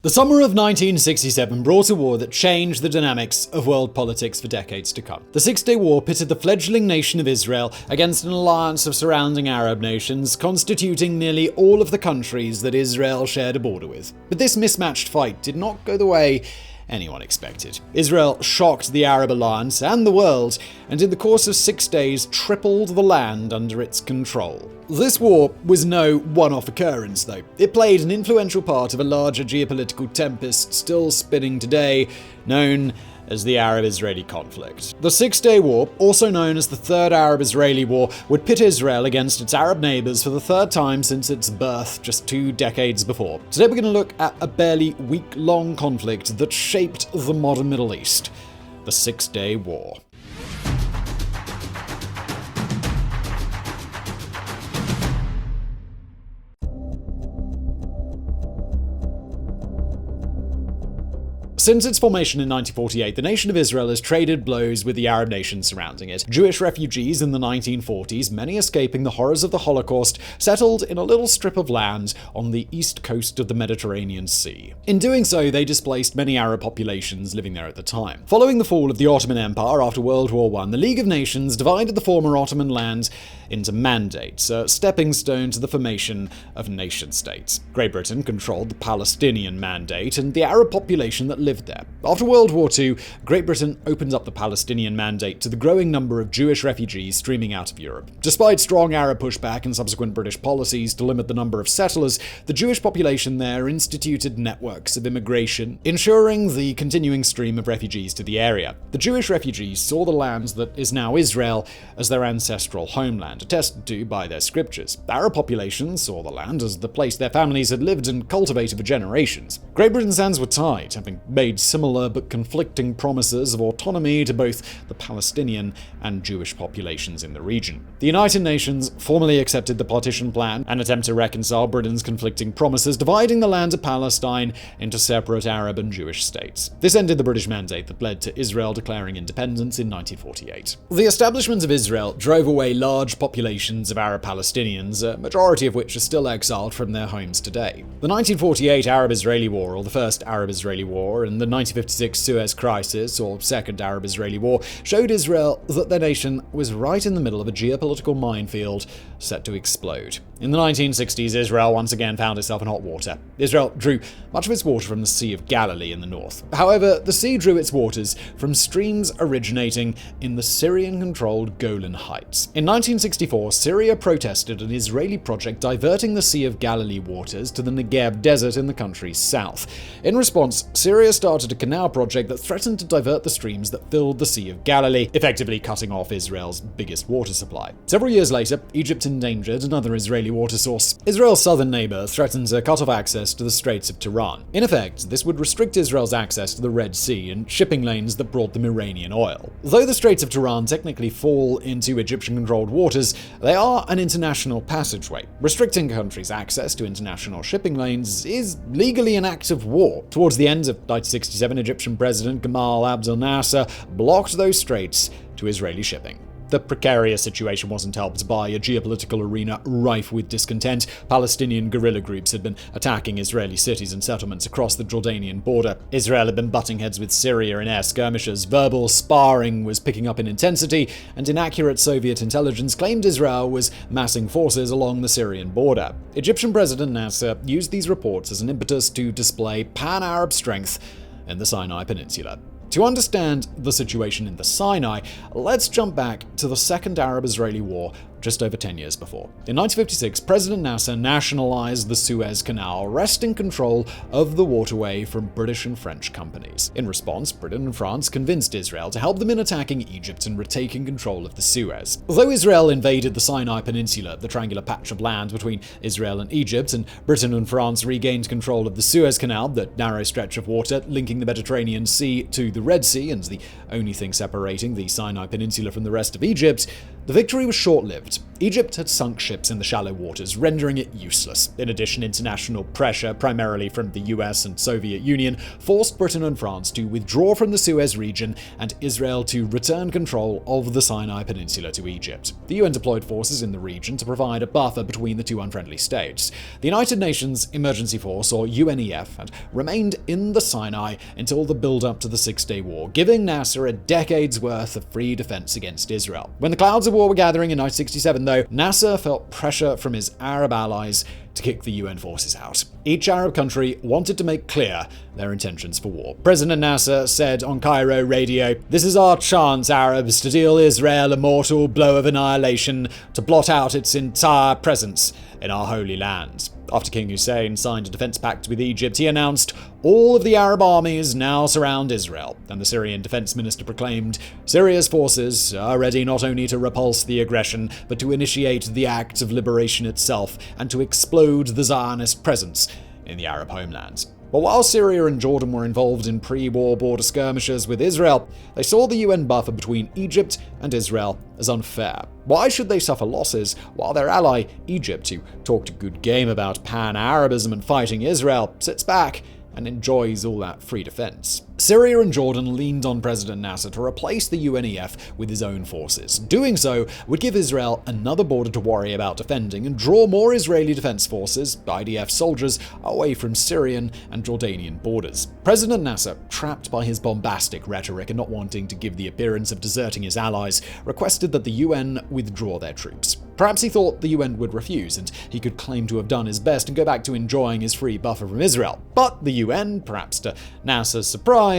The summer of 1967 brought a war that changed the dynamics of world politics for decades to come. The Six-Day War pitted the fledgling nation of Israel against an alliance of surrounding Arab nations, constituting nearly all of the countries that Israel shared a border with. But this mismatched fight did not go the way anyone expected. Israel shocked the Arab alliance and the world, and in the course of 6 days tripled the land under its control. This war was no one-off occurrence, though. It played an influential part of a larger geopolitical tempest still spinning today, known as the Arab-Israeli conflict. The Six-Day War, also known as the Third Arab-Israeli War, would pit Israel against its Arab neighbors for the third time since its birth just 2 decades before. Today we're going to look at a barely week-long conflict that shaped the modern Middle East, the Six-Day War. Since its formation in 1948, the nation of Israel has traded blows with the Arab nations surrounding it. Jewish refugees in the 1940s, many escaping the horrors of the Holocaust, settled in a little strip of land on the east coast of the Mediterranean Sea. In doing so, they displaced many Arab populations living there at the time. Following the fall of the Ottoman Empire after World War I, the League of Nations divided the former Ottoman land into mandates, a stepping stone to the formation of nation-states. Great Britain controlled the Palestinian mandate and the Arab population that lived there. After World War II, Great Britain opened up the Palestinian mandate to the growing number of Jewish refugees streaming out of Europe. Despite strong Arab pushback and subsequent British policies to limit the number of settlers, the Jewish population there instituted networks of immigration, ensuring the continuing stream of refugees to the area. The Jewish refugees saw the land that is now Israel as their ancestral homeland, attested to by their scriptures. The Arab population saw the land as the place their families had lived and cultivated for generations. Great Britain's hands were tied, having made similar but conflicting promises of autonomy to both the Palestinian and Jewish populations in the region. The United Nations formally accepted the partition plan, an attempt to reconcile Britain's conflicting promises, dividing the land of Palestine into separate Arab and Jewish states. This ended the British mandate that led to Israel declaring independence in 1948. The establishment of Israel drove away large populations of Arab Palestinians, a majority of which are still exiled from their homes today. The 1948 Arab-Israeli War, or the First Arab-Israeli War, and the 1956 Suez Crisis, or Second Arab-Israeli War, showed Israel that their nation was right in the middle of a geopolitical minefield set to explode. In the 1960s, Israel once again found itself in hot water. Israel drew much of its water from the Sea of Galilee in the north. However, the sea drew its waters from streams originating in the Syrian-controlled Golan Heights. In 1964, Syria protested an Israeli project diverting the Sea of Galilee waters to the Negev desert in the country's south. In response, Syria started a canal project that threatened to divert the streams that filled the Sea of Galilee, effectively cutting off Israel's biggest water supply. Several years later, Egypt endangered another Israeli water source. Israel's southern neighbor threatened to cut off access to the Straits of Tiran. In effect, this would restrict Israel's access to the Red Sea and shipping lanes that brought them Iranian oil. Though the Straits of Tiran technically fall into Egyptian-controlled waters, they are an international passageway. Restricting countries' access to international shipping lanes is legally an act of war. Towards the end of 1967, Egyptian President Gamal Abdel Nasser blocked those straits to Israeli shipping. The precarious situation wasn't helped by a geopolitical arena rife with discontent. Palestinian guerrilla groups had been attacking Israeli cities and settlements across the Jordanian border. Israel had been butting heads with Syria in air skirmishes. Verbal sparring was picking up in intensity, and inaccurate Soviet intelligence claimed Israel was massing forces along the Syrian border. Egyptian President Nasser used these reports as an impetus to display pan-Arab strength in the Sinai Peninsula. To understand the situation in the Sinai, let's jump back to the Second Arab-Israeli War just over 10 years before. In 1956, President Nasser nationalized the Suez Canal, wresting control of the waterway from British and French companies. In response, Britain and France convinced Israel to help them in attacking Egypt and retaking control of the Suez. Although Israel invaded the Sinai Peninsula, the triangular patch of land between Israel and Egypt, and Britain and France regained control of the Suez Canal, the narrow stretch of water linking the Mediterranean Sea to the Red Sea and the only thing separating the Sinai Peninsula from the rest of Egypt, the victory was short-lived. Egypt had sunk ships in the shallow waters, rendering it useless. In addition, international pressure, primarily from the US and Soviet Union, forced Britain and France to withdraw from the Suez region and Israel to return control of the Sinai Peninsula to Egypt. The UN deployed forces in the region to provide a buffer between the two unfriendly states. The United Nations Emergency Force, or UNEF, had remained in the Sinai until the build-up to the Six-Day War, giving Nasser a decade's worth of free defense against Israel. When the clouds of war were gathering in 1967, though, Nasser felt pressure from his Arab allies to kick the UN forces out. Each Arab country wanted to make clear their intentions for war. President Nasser said on Cairo radio, "This is our chance, Arabs, to deal Israel a mortal blow of annihilation, to blot out its entire presence in our holy land." After King Hussein signed a defense pact with Egypt, he announced, "All of the Arab armies now surround Israel," and the Syrian defense minister proclaimed, "Syria's forces are ready not only to repulse the aggression, but to initiate the act of liberation itself and to explode the Zionist presence in the Arab homelands." But while Syria and Jordan were involved in pre-war border skirmishes with Israel, they saw the UN buffer between Egypt and Israel as unfair. Why should they suffer losses while their ally, Egypt, who talked a good game about pan-Arabism and fighting Israel, sits back and enjoys all that free defense? Syria and Jordan leaned on President Nasser to replace the UNEF with his own forces. Doing so would give Israel another border to worry about defending and draw more Israeli defense forces, IDF soldiers, away from Syrian and Jordanian borders. President Nasser, trapped by his bombastic rhetoric and not wanting to give the appearance of deserting his allies, requested that the UN withdraw their troops. Perhaps he thought the UN would refuse, and he could claim to have done his best and go back to enjoying his free buffer from Israel. But the UN, perhaps to Nasser's surprise,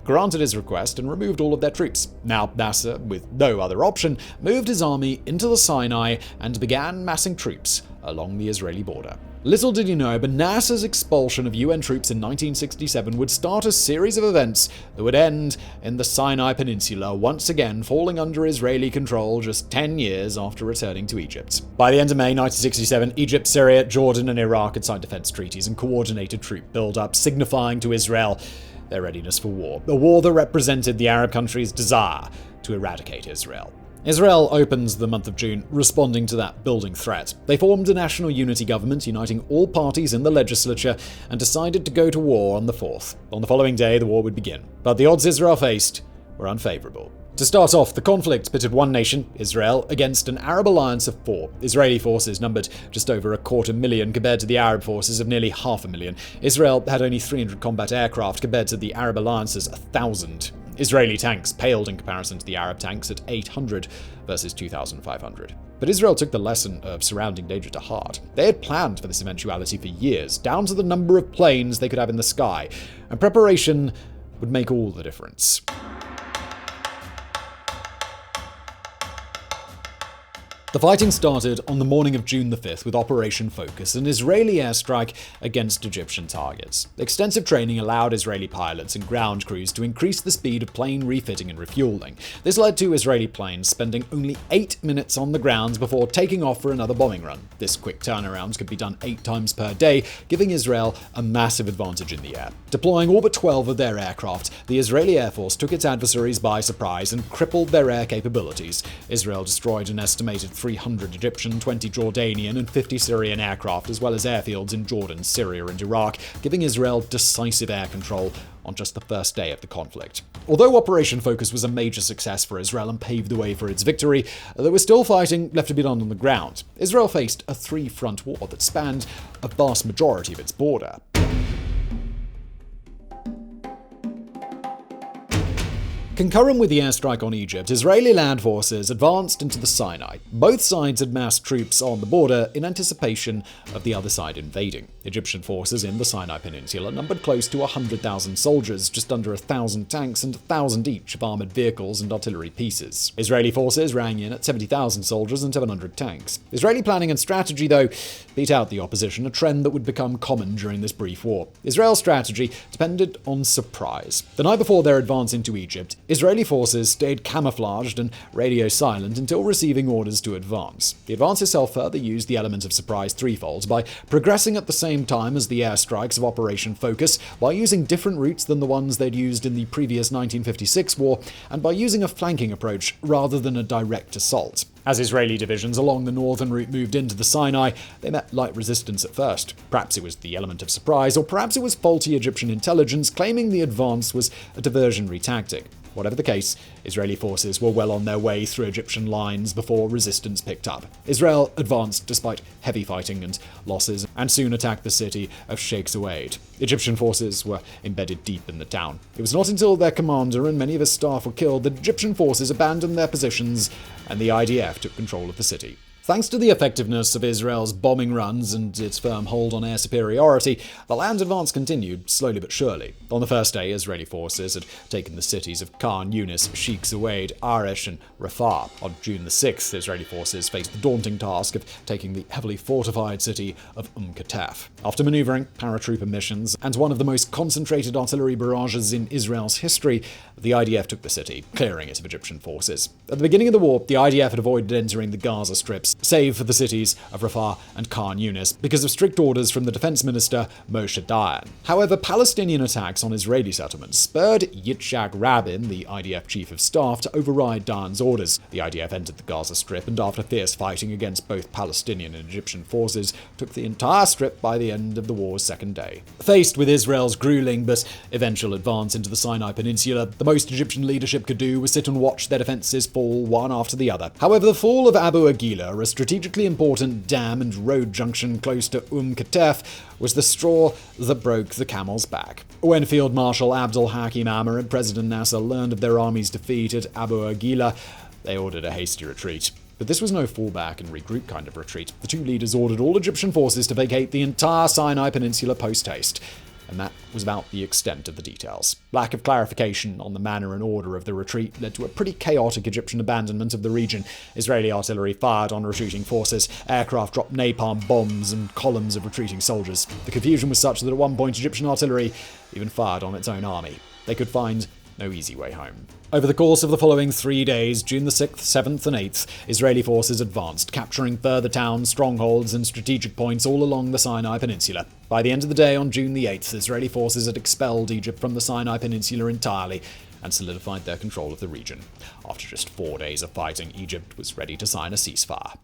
granted his request and removed all of their troops. Now Nasser, with no other option, moved his army into the Sinai and began massing troops along the Israeli border. Little did he know, but Nasser's expulsion of UN troops in 1967 would start a series of events that would end in the Sinai Peninsula once again falling under Israeli control just 10 years after returning to Egypt. By the end of May 1967, Egypt, Syria, Jordan, and Iraq had signed defense treaties and coordinated troop build-up, signifying to Israel their readiness for war, a war that represented the Arab countries' desire to eradicate Israel. Israel opens the month of June responding to that building threat. They formed a national unity government uniting all parties in the legislature and decided to go to war on the 4th. On the following day, the war would begin. But the odds Israel faced were unfavorable. To start off, the conflict pitted one nation, Israel, against an Arab alliance of 4. Israeli forces numbered just over 250,000 compared to the Arab forces of nearly 500,000. Israel had only 300 combat aircraft compared to the Arab alliance's 1,000. Israeli tanks paled in comparison to the Arab tanks at 800 versus 2,500. But Israel took the lesson of surrounding danger to heart. They had planned for this eventuality for years, down to the number of planes they could have in the sky, and preparation would make all the difference. The fighting started on the morning of June the 5th with Operation Focus, an Israeli airstrike against Egyptian targets. Extensive training allowed Israeli pilots and ground crews to increase the speed of plane refitting and refueling. This led to Israeli planes spending only 8 minutes on the ground before taking off for another bombing run. This quick turnaround could be done 8 times per day, giving Israel a massive advantage in the air. Deploying all but 12 of their aircraft, the Israeli Air Force took its adversaries by surprise and crippled their air capabilities. Israel destroyed an estimated 300 Egyptian, 20 Jordanian, and 50 Syrian aircraft, as well as airfields in Jordan, Syria, and Iraq, giving Israel decisive air control on just the first day of the conflict. Although Operation Focus was a major success for Israel and paved the way for its victory, there was still fighting left to be done on the ground. Israel faced a 3-front war that spanned a vast majority of its border. Concurrent with the airstrike on Egypt, Israeli land forces advanced into the Sinai. Both sides had massed troops on the border in anticipation of the other side invading. Egyptian forces in the Sinai Peninsula numbered close to 100,000 soldiers, just under 1,000 tanks and 1,000 each of armored vehicles and artillery pieces. Israeli forces rang in at 70,000 soldiers and 700 tanks. Israeli planning and strategy, though, beat out the opposition, a trend that would become common during this brief war. Israel's strategy depended on surprise. The night before their advance into Egypt, Israeli forces stayed camouflaged and radio silent until receiving orders to advance. The advance itself further used the element of surprise threefold by progressing at the same time as the airstrikes of Operation Focus, by using different routes than the ones they'd used in the previous 1956 war, and by using a flanking approach rather than a direct assault. As Israeli divisions along the northern route moved into the Sinai, they met light resistance at first. Perhaps it was the element of surprise, or perhaps it was faulty Egyptian intelligence claiming the advance was a diversionary tactic. Whatever the case, Israeli forces were well on their way through Egyptian lines before resistance picked up. Israel advanced despite heavy fighting and losses, and soon attacked the city of Sheikh Zayed. Egyptian forces were embedded deep in the town. It was not until their commander and many of his staff were killed that Egyptian forces abandoned their positions and the IDF took control of the city. Thanks to the effectiveness of Israel's bombing runs and its firm hold on air superiority, the land advance continued, slowly but surely. On the first day, Israeli forces had taken the cities of Khan Yunis, Sheikh Zayed, Arish, and Rafah. On June the 6th, Israeli forces faced the daunting task of taking the heavily fortified city of Qataf. After maneuvering, paratrooper missions, and one of the most concentrated artillery barrages in Israel's history, the IDF took the city, clearing it of Egyptian forces. At the beginning of the war, the IDF had avoided entering the Gaza strips, save for the cities of Rafah and Khan Yunis, because of strict orders from the defense minister Moshe Dayan. However, Palestinian attacks on Israeli settlements spurred Yitzhak Rabin, the IDF chief of staff, to override Dayan's orders. The IDF entered the Gaza Strip, and after fierce fighting against both Palestinian and Egyptian forces, took the entire strip by the end of the war's second day. Faced with Israel's grueling but eventual advance into the Sinai Peninsula, the most Egyptian leadership could do was sit and watch their defenses fall one after the other. However, the fall of Abu Aguila, a strategically important dam and road junction close to Qataf, was the straw that broke the camel's back. When Field Marshal Abdul Hakim Amr and President Nasser learned of their army's defeat at Abu Aguila, they ordered a hasty retreat. But this was no fallback and regroup kind of retreat. The two leaders ordered all Egyptian forces to vacate the entire Sinai Peninsula post-haste. And that was about the extent of the details. Lack of clarification on the manner and order of the retreat led to a pretty chaotic Egyptian abandonment of the region. Israeli artillery fired on retreating forces, aircraft dropped napalm bombs and columns of retreating soldiers. The confusion was such that at one point Egyptian artillery even fired on its own army. They could find no easy way home. Over the course of the following 3 days, June the 6th, 7th, and 8th, Israeli forces advanced, capturing further towns, strongholds, and strategic points all along the Sinai Peninsula. By the end of the day on June the 8th, Israeli forces had expelled Egypt from the Sinai Peninsula entirely and solidified their control of the region. After just 4 days of fighting, Egypt was ready to sign a ceasefire.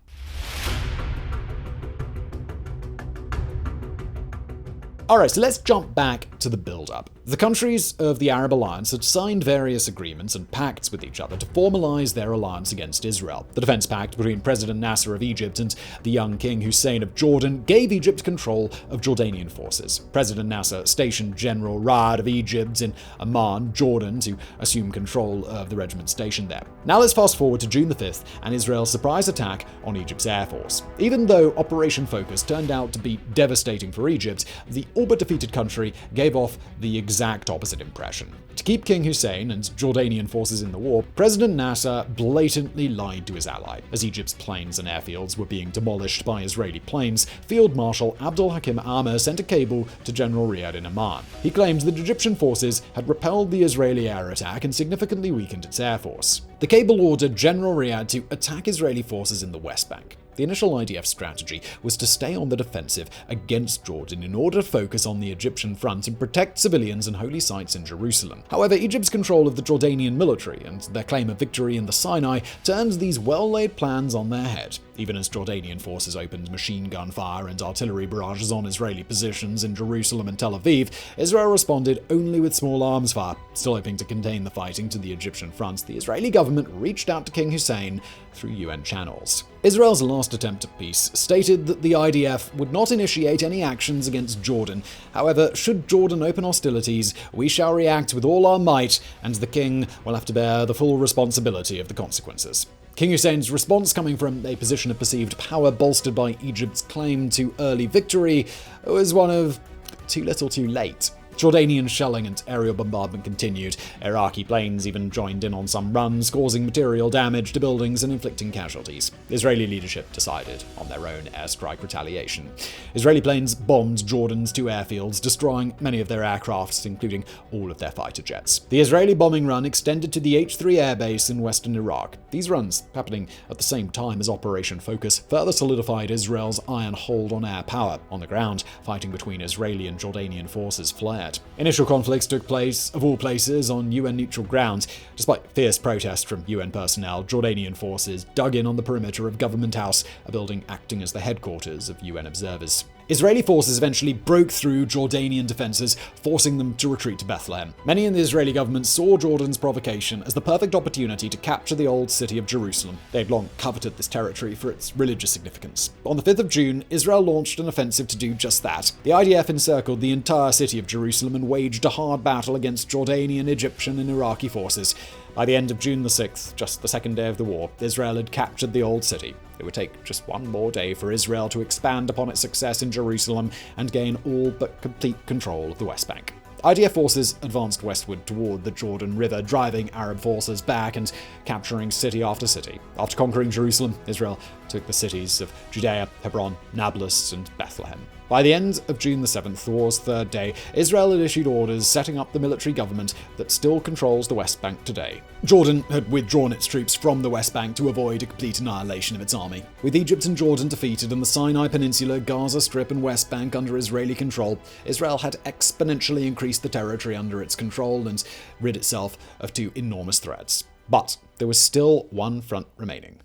Alright, so let's jump back to the build-up. The countries of the Arab alliance had signed various agreements and pacts with each other to formalize their alliance against Israel. The defense pact between President Nasser of Egypt and the young King Hussein of Jordan gave Egypt control of Jordanian forces. President Nasser stationed General Raad of Egypt in Amman, Jordan, to assume control of the regiment stationed there. Now let's fast forward to June the 5th and Israel's surprise attack on Egypt's air force. Even though Operation Focus turned out to be devastating for Egypt, the all-but-defeated country gave off the exact opposite impression. To keep King Hussein and Jordanian forces in the war, President Nasser blatantly lied to his ally. As Egypt's plains and airfields were being demolished by Israeli planes, Field Marshal Abdul Hakim Amr sent a cable to General Riyad in Amman. He claimed that Egyptian forces had repelled the Israeli air attack and significantly weakened its air force. The cable ordered General Riyad to attack Israeli forces in the West Bank. The initial IDF strategy was to stay on the defensive against Jordan in order to focus on the Egyptian front and protect civilians and holy sites in Jerusalem. However, Egypt's control of the Jordanian military and their claim of victory in the Sinai turned these well-laid plans on their head. Even as Jordanian forces opened machine gun fire and artillery barrages on Israeli positions in Jerusalem and Tel Aviv, Israel responded only with small arms fire. Still hoping to contain the fighting to the Egyptian front, the Israeli government reached out to King Hussein through UN channels. Israel's last attempt at peace stated that the IDF would not initiate any actions against Jordan. However, should Jordan open hostilities, we shall react with all our might, and the king will have to bear the full responsibility of the consequences. King Hussein's response, coming from a position of perceived power bolstered by Egypt's claim to early victory, was one of too little too late. Jordanian shelling and aerial bombardment continued. Iraqi planes even joined in on some runs, causing material damage to buildings and inflicting casualties. Israeli leadership decided on their own airstrike retaliation. Israeli planes bombed Jordan's 2 airfields, destroying many of their aircrafts, including all of their fighter jets. The Israeli bombing run extended to the H-3 airbase in western Iraq. These runs, happening at the same time as Operation Focus, further solidified Israel's iron hold on air power. On the ground, fighting between Israeli and Jordanian forces flared. Initial conflicts took place, of all places, on UN-neutral grounds. Despite fierce protests from UN personnel, Jordanian forces dug in on the perimeter of Government House, a building acting as the headquarters of UN observers. Israeli forces eventually broke through Jordanian defenses, forcing them to retreat to Bethlehem. Many in the Israeli government saw Jordan's provocation as the perfect opportunity to capture the old city of Jerusalem. They had long coveted this territory for its religious significance. On the 5th of June, Israel launched an offensive to do just that. The IDF encircled the entire city of Jerusalem and waged a hard battle against Jordanian, Egyptian, and Iraqi forces. By the end of June the 6th, just the second day of the war, Israel had captured the old city. It would take just one more day for Israel to expand upon its success in Jerusalem and gain all but complete control of the West Bank. IDF forces advanced westward toward the Jordan River, driving Arab forces back and capturing city after city. After conquering Jerusalem, Israel took the cities of Judea, Hebron, Nablus, and Bethlehem. By the end of June the 7th, the war's third day, Israel had issued orders setting up the military government that still controls the West Bank today. Jordan had withdrawn its troops from the West Bank to avoid a complete annihilation of its army. With Egypt and Jordan defeated and the Sinai Peninsula, Gaza Strip, and West Bank under Israeli control, Israel had exponentially increased the territory under its control and rid itself of 2 enormous threats. But there was still one front remaining.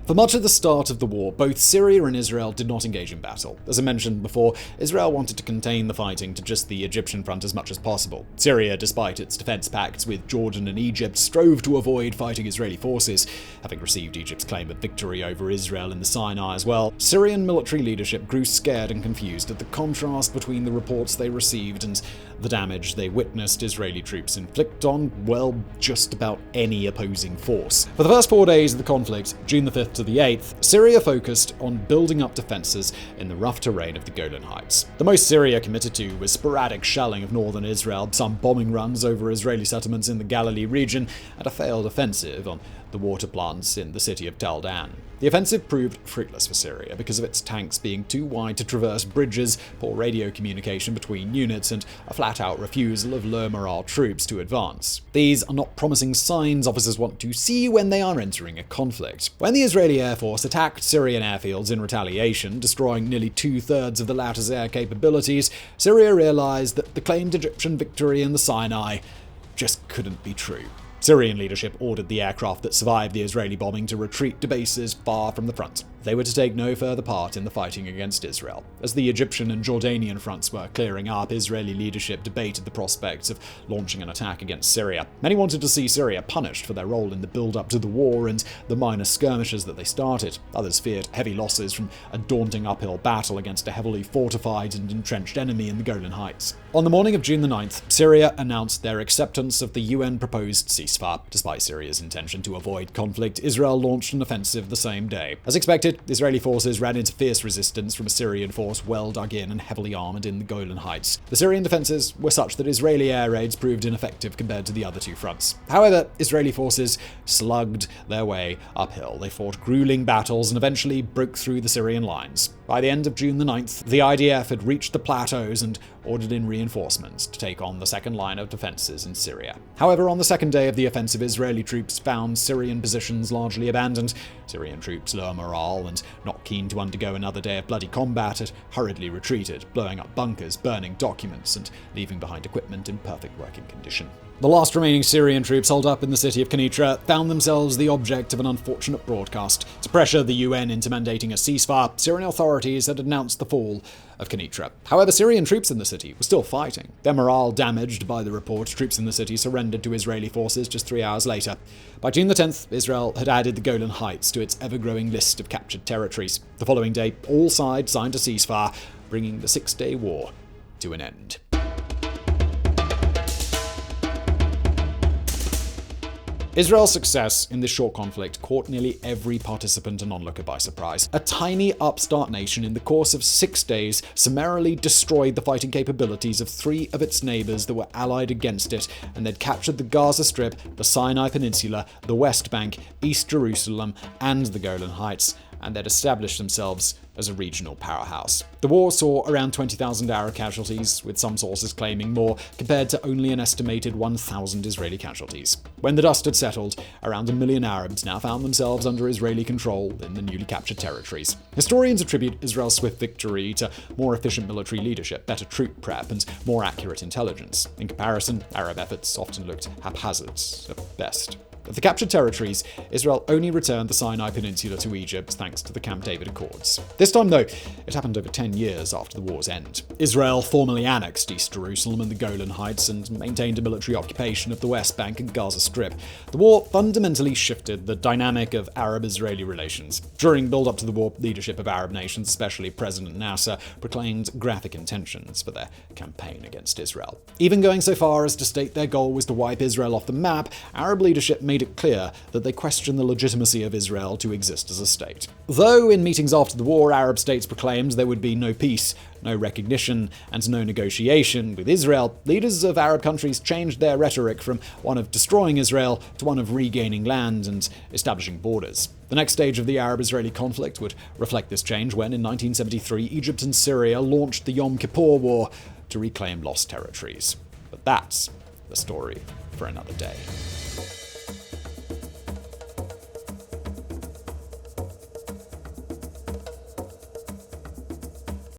For much of the start of the war, both Syria and Israel did not engage in battle. As I mentioned before, Israel wanted to contain the fighting to just the Egyptian front as much as possible. Syria, despite its defense pacts with Jordan and Egypt, strove to avoid fighting Israeli forces, having received Egypt's claim of victory over Israel in the Sinai as well. Syrian military leadership grew scared and confused at the contrast between the reports they received and the damage they witnessed Israeli troops inflict on, well, just about any opposing force. For the first 4 days of the conflict, June the 5th to the 8th, Syria focused on building up defenses in the rough terrain of the Golan Heights. The most Syria committed to was sporadic shelling of northern Israel, some bombing runs over Israeli settlements in the Galilee region, and a failed offensive on the water plants in the city of Tel Dan. The offensive proved fruitless for Syria because of its tanks being too wide to traverse bridges, poor radio communication between units, and a flat-out refusal of low-morale troops to advance. These are not promising signs officers want to see when they are entering a conflict. When the Israeli Air Force attacked Syrian airfields in retaliation, destroying nearly 2/3 of the latter's air capabilities, Syria realized that the claimed Egyptian victory in the Sinai just couldn't be true. Syrian leadership ordered the aircraft that survived the Israeli bombing to retreat to bases far from the front. They were to take no further part in the fighting against Israel. As the Egyptian and Jordanian fronts were clearing up, Israeli leadership debated the prospects of launching an attack against Syria. Many wanted to see Syria punished for their role in the build-up to the war and the minor skirmishes that they started. Others feared heavy losses from a daunting uphill battle against a heavily fortified and entrenched enemy in the Golan Heights. On the morning of June the 9th, Syria announced their acceptance of the UN-proposed ceasefire. Despite Syria's intention to avoid conflict, Israel launched an offensive the same day. As expected, Israeli forces ran into fierce resistance from a Syrian force well dug in and heavily armored in the Golan Heights. The Syrian defenses were such that Israeli air raids proved ineffective compared to the other 2 fronts. However, Israeli forces slugged their way uphill. They fought grueling battles and eventually broke through the Syrian lines. By the end of June the 9th, the IDF had reached the plateaus and ordered in reinforcements to take on the second line of defenses in Syria. However, on the second day of the offensive, Israeli troops found Syrian positions largely abandoned. Syrian troops, low morale and not keen to undergo another day of bloody combat, had hurriedly retreated, blowing up bunkers, burning documents, and leaving behind equipment in perfect working condition. The last remaining Syrian troops holed up in the city of Kenitra found themselves the object of an unfortunate broadcast. To pressure the UN into mandating a ceasefire, Syrian authorities had announced the fall of Kenitra. However, Syrian troops in the city were still fighting. Their morale damaged by the report, troops in the city surrendered to Israeli forces just 3 hours later. By June the 10th, Israel had added the Golan Heights to its ever-growing list of captured territories. The following day, all sides signed a ceasefire, bringing the 6-day war to an end. Israel's success in this short conflict caught nearly every participant and onlooker by surprise. A tiny upstart nation in the course of 6 days summarily destroyed the fighting capabilities of 3 of its neighbors that were allied against it, and they'd captured the Gaza Strip, the Sinai Peninsula, the West Bank, East Jerusalem, and the Golan Heights, and they'd established themselves as a regional powerhouse. The war saw around 20,000 Arab casualties, with some sources claiming more, compared to only an estimated 1,000 Israeli casualties. When the dust had settled, around 1 million Arabs now found themselves under Israeli control in the newly captured territories. Historians attribute Israel's swift victory to more efficient military leadership, better troop prep, and more accurate intelligence. In comparison, Arab efforts often looked haphazard at best. Of the captured territories, Israel only returned the Sinai Peninsula to Egypt thanks to the Camp David Accords. This time, though, it happened over 10 years after the war's end. Israel formally annexed East Jerusalem and the Golan Heights and maintained a military occupation of the West Bank and Gaza Strip. The war fundamentally shifted the dynamic of Arab-Israeli relations. During build-up to the war, leadership of Arab nations, especially President Nasser, proclaimed graphic intentions for their campaign against Israel. Even going so far as to state their goal was to wipe Israel off the map, Arab leadership made it clear that they questioned the legitimacy of Israel to exist as a state. Though in meetings after the war, Arab states proclaimed there would be no peace, no recognition, and no negotiation with Israel, leaders of Arab countries changed their rhetoric from one of destroying Israel to one of regaining land and establishing borders. The next stage of the Arab-Israeli conflict would reflect this change when, in 1973, Egypt and Syria launched the Yom Kippur War to reclaim lost territories. But that's the story for another day.